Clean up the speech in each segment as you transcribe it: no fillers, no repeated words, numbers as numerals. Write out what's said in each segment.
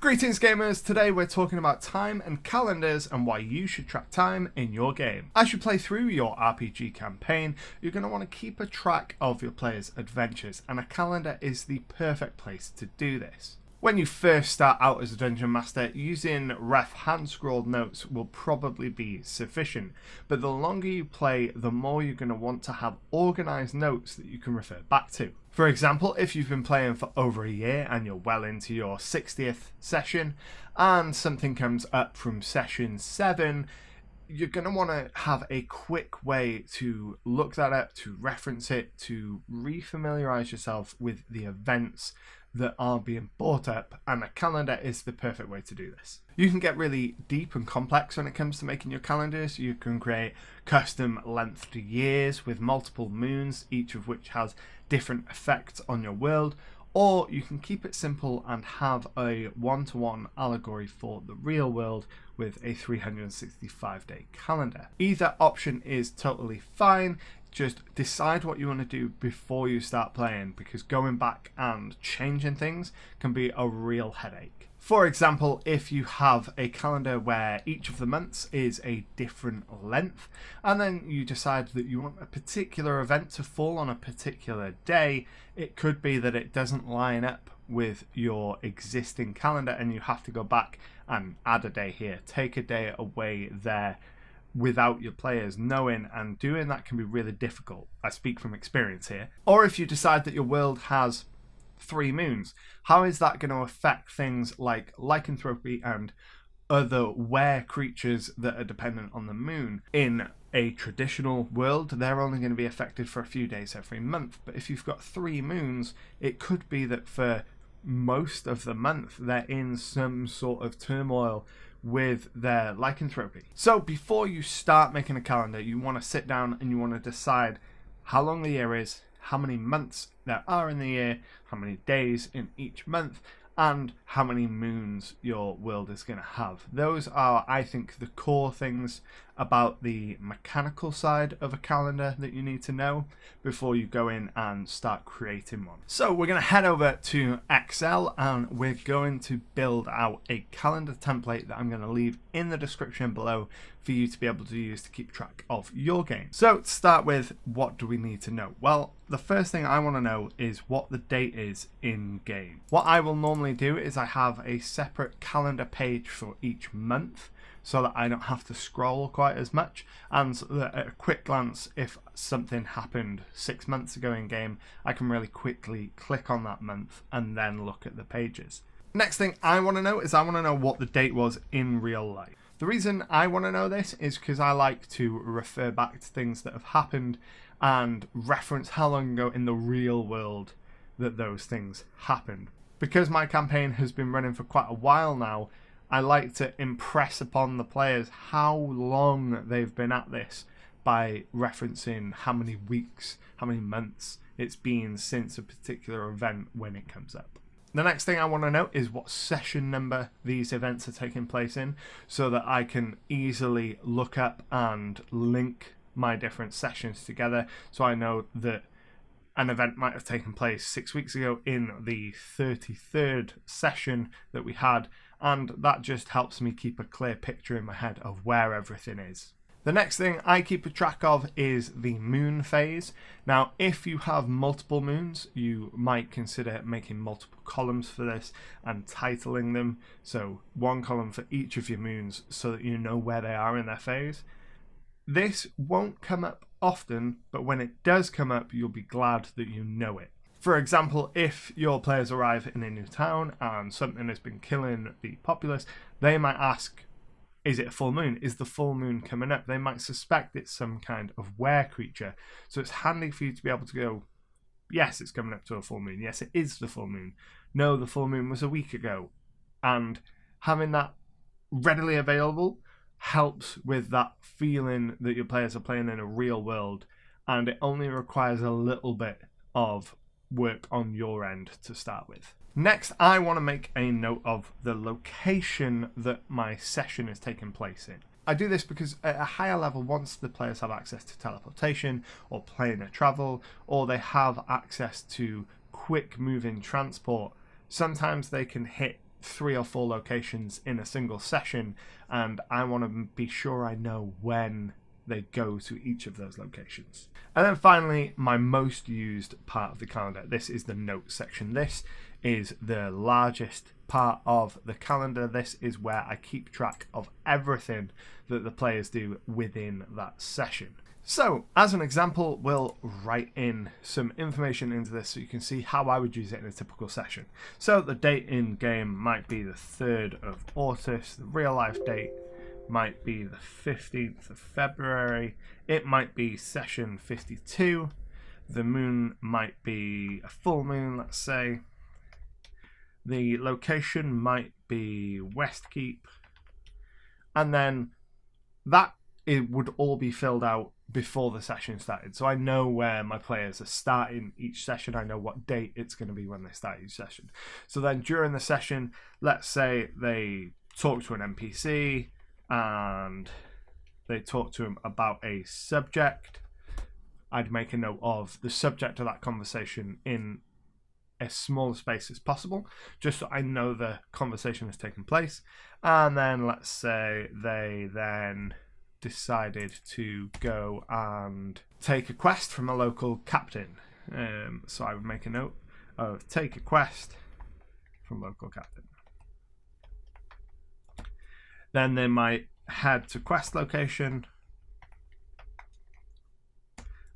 Greetings gamers, today we're talking about time and calendars and why you should track time in your game. As you play through your RPG campaign, you're going to want to keep a track of your players' adventures, and a calendar is the perfect place to do this. When you first start out as a Dungeon Master, using rough hand-scrawled notes will probably be sufficient, but the longer you play, the more you're going to want to have organised notes that you can refer back to. For example, if you've been playing for over a year and you're well into your 60th session and something comes up from session 7, you're going to want to have a quick way to look that up, to reference it, to refamiliarise yourself with the events that are being brought up, and a calendar is the perfect way to do this. You can get really deep and complex when it comes to making your calendars. You can create custom lengthed years with multiple moons, each of which has different effects on your world, or you can keep it simple and have a one-to-one allegory for the real world with a 365-day calendar. Either option is totally fine. Just decide what you want to do before you start playing, because going back and changing things can be a real headache. For example, if you have a calendar where each of the months is a different length, and then you decide that you want a particular event to fall on a particular day, it could be that it doesn't line up with your existing calendar and you have to go back and add a day here, take a day away there, without your players knowing, and doing that can be really difficult. I speak from experience here. Or if you decide that your world has 3 moons, how is that going to affect things like lycanthropy and other were creatures that are dependent on the moon? In a traditional world, they're only going to be affected for a few days every month, but if you've got 3 moons, it could be that for most of the month they're in some sort of turmoil with their lycanthropy. So before you start making a calendar, you want to sit down and you want to decide how long the year is, how many months there are in the year, how many days in each month, and how many moons your world is going to have. Those are, I think, the core things about the mechanical side of a calendar that you need to know before you go in and start creating one. So we're going to head over to Excel and we're going to build out a calendar template that I'm going to leave in the description below for you to be able to use to keep track of your game. So to start with, what do we need to know? Well, the first thing I want to know is what the date is in game. What I will normally do is I have a separate calendar page for each month, so that I don't have to scroll quite as much, and so that at a quick glance, if something happened 6 months ago in game, I can really quickly click on that month and then look at the pages. Next thing I want to know is I want to know what the date was in real life. The reason I want to know this is because I like to refer back to things that have happened and reference how long ago in the real world that those things happened. Because my campaign has been running for quite a while now, I like to impress upon the players how long they've been at this by referencing how many weeks, how many months it's been since a particular event when it comes up. The next thing I want to know is what session number these events are taking place in, so that I can easily look up and link my different sessions together, so I know that an event might have taken place 6 weeks ago in the 33rd session that we had, and that just helps me keep a clear picture in my head of where everything is. The next thing I keep a track of is the moon phase. Now, if you have multiple moons, you might consider making multiple columns for this and titling them. So one column for each of your moons so that you know where they are in their phase. This won't come up often, but when it does come up, you'll be glad that you know it. For example, if your players arrive in a new town and something has been killing the populace, they might ask, is it a full moon? Is the full moon coming up? They might suspect it's some kind of were creature. So it's handy for you to be able to go, yes, it's coming up to a full moon. Yes, it is the full moon. No, the full moon was a week ago. And having that readily available helps with that feeling that your players are playing in a real world, and it only requires a little bit of work on your end to start with. Next, I want to make a note of the location that my session is taking place in. I do this because at a higher level, once the players have access to teleportation or planar travel, or they have access to quick moving transport, sometimes they can hit 3 or 4 locations in a single session, and I want to be sure I know when they go to each of those locations. And then finally, my most used part of the calendar. This is the notes section. This is the largest part of the calendar. This is where I keep track of everything that the players do within that session. So, as an example, we'll write in some information into this so you can see how I would use it in a typical session. So, the date in game might be the 3rd of August. The real life date might be the 15th of February. It might be session 52. The moon might be a full moon, let's say. The location might be Westkeep. And then it would all be filled out before the session started. So I know where my players are starting each session. I know what date it's going to be when they start each session. So then during the session, let's say they talk to an NPC and they talk to him about a subject. I'd make a note of the subject of that conversation in as small a space as possible, just so I know the conversation has taken place. And then let's say they then decided to go and take a quest from a local captain. So I would make a note of take a quest from local captain. Then they might head to quest location,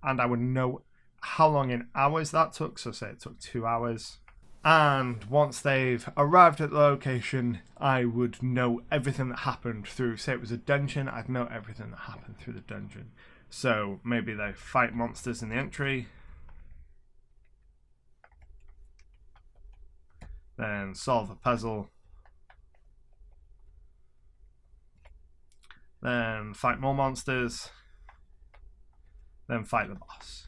and I would note how long in hours that took. So say it took 2 hours. And once they've arrived at the location, I would know everything that happened through, say it was a dungeon, I'd know everything that happened through the dungeon. So maybe they fight monsters in the entry, then solve a puzzle, then fight more monsters, then fight the boss,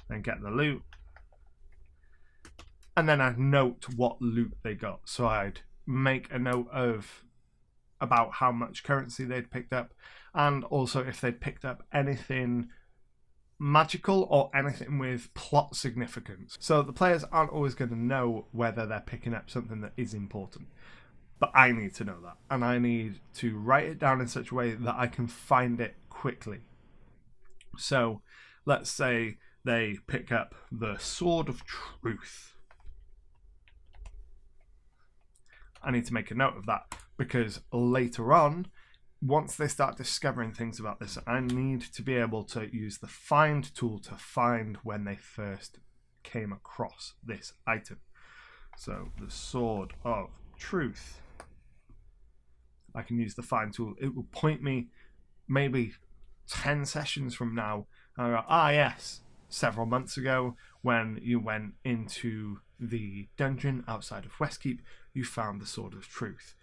then get the loot. And then I'd note what loot they got. So I'd make a note of about how much currency they'd picked up, and also if they'd picked up anything magical or anything with plot significance. So the players aren't always going to know whether they're picking up something that is important. But I need to know that. And I need to write it down in such a way that I can find it quickly. So let's say they pick up the Sword of Truth. I need to make a note of that, because later on, once they start discovering things about this, I need to be able to use the find tool to find when they first came across this item. So the Sword of Truth. I can use the find tool. It will point me maybe 10 sessions from now. And I go, yes, several months ago when you went into the dungeon outside of Westkeep, you found the Sword of Truth.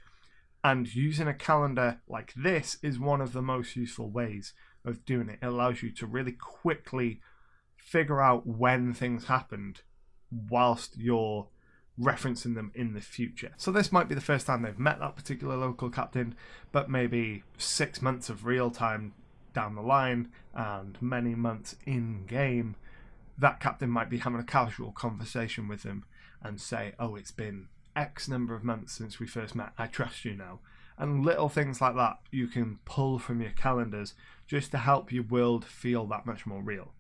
And using a calendar like this is one of the most useful ways of doing it. It allows you to really quickly figure out when things happened whilst you're referencing them in the future. So this might be the first time they've met that particular local captain, but maybe 6 months of real time down the line and many months in game, that captain might be having a casual conversation with him and say, oh, it's been X number of months since we first met, I trust you now. And little things like that you can pull from your calendars just to help your world feel that much more real.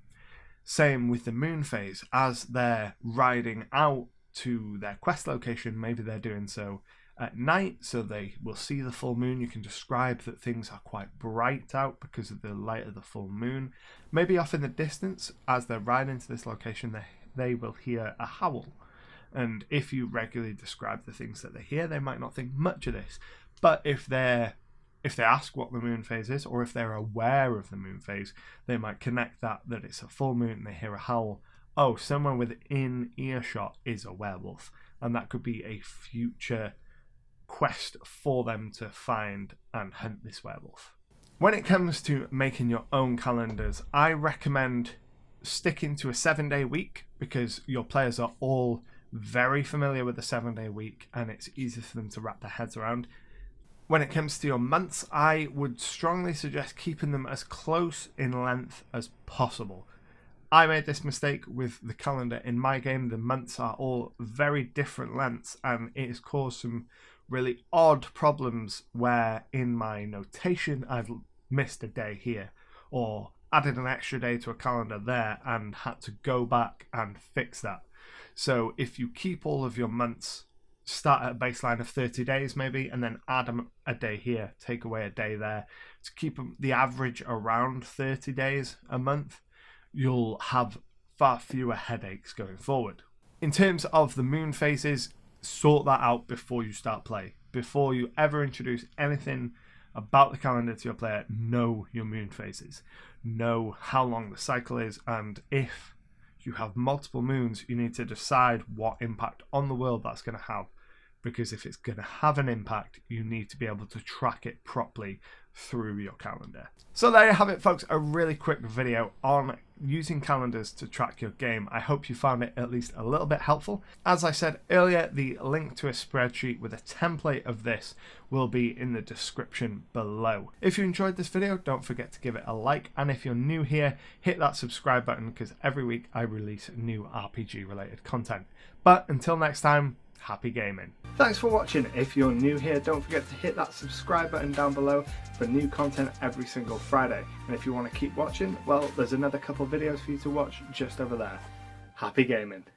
Same with the moon phase. As they're riding out to their quest location, maybe they're doing so at night, so they will see the full moon. You can describe that things are quite bright out because of the light of the full moon. Maybe off in the distance, as they're riding to this location, they will hear a howl. And if you regularly describe the things that they hear, they might not think much of this. But if they ask what the moon phase is, or if they're aware of the moon phase, they might connect that it's a full moon and they hear a howl. Oh, somewhere within earshot is a werewolf. And that could be a future quest for them to find and hunt this werewolf. When it comes to making your own calendars, I recommend sticking to a 7-day week, because your players are all very familiar with the 7-day week and it's easy for them to wrap their heads around. When it comes to your months, I would strongly suggest keeping them as close in length as possible. I made this mistake with the calendar in my game. The months are all very different lengths, and it has caused some really odd problems where in my notation I've missed a day here or added an extra day to a calendar there and had to go back and fix that. So if you keep all of your months, start at a baseline of 30 days maybe, and then add a day here, take away a day there, to keep the average around 30 days a month, you'll have far fewer headaches going forward. In terms of the moon phases, sort that out before you start play. Before you ever introduce anything about the calendar to your player, know your moon phases. Know how long the cycle is, and if you have multiple moons, you need to decide what impact on the world that's going to have. Because if it's going to have an impact, you need to be able to track it properly through your calendar. So there you have it, folks, a really quick video on using calendars to track your game. I hope you found it at least a little bit helpful. As I said earlier, the link to a spreadsheet with a template of this will be in the description below. If you enjoyed this video, don't forget to give it a like, and if you're new here, hit that subscribe button because every week I release new RPG related content. But until next time, happy gaming. Thanks for watching. If you're new here, don't forget to hit that subscribe button down below for new content every single Friday. And if you want to keep watching, well, there's another couple videos for you to watch just over there. Happy gaming.